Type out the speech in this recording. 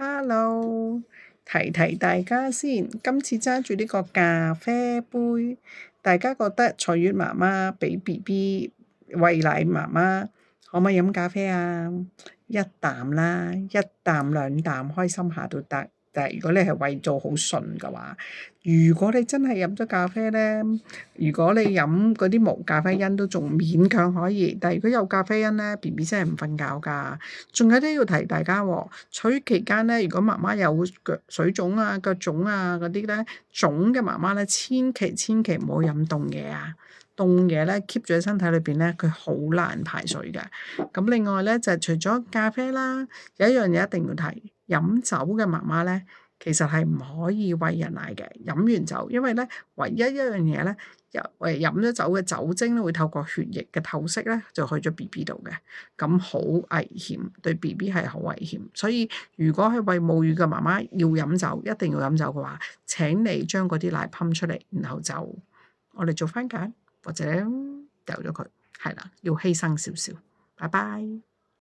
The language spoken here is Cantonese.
Hello，提提大家先，今次揸住呢個咖啡杯，大家覺得坐月媽媽俾 BB 餵奶媽媽可唔可以飲咖啡啊？一啖啦，一啖兩啖開心下都得。但係如果你係為做好順嘅話，如果你真係飲咗咖啡呢，如果你飲嗰啲無咖啡因都仲勉強可以，但係如果有咖啡因呢 BB 真係唔瞓覺㗎。仲有啲要提大家喎，坐月期間呢，如果媽媽有腳水腫啊、腳腫啊嗰啲呢，腫嘅媽媽呢，千祈唔好飲凍嘢啊！凍嘢呢 keep 住喺身體裏邊呢，佢好難排水嘅。咁另外呢，就係除咗咖啡啦，有一樣嘢一定要提，飲酒嘅媽媽呢，其實係唔可以餵人奶嘅。飲完酒，因為呢，唯一一樣嘢呢，飲咗酒嘅酒精咧會透過血液嘅透析呢，就去咗 BB 度嘅，咁好危險，對 BB 係好危險。所以如果係餵母乳嘅媽媽要飲酒，一定要飲酒嘅話，請你將嗰啲奶噴出嚟，然後就我哋做番梘或者掉咗佢，係啦，要犧牲少少。拜拜。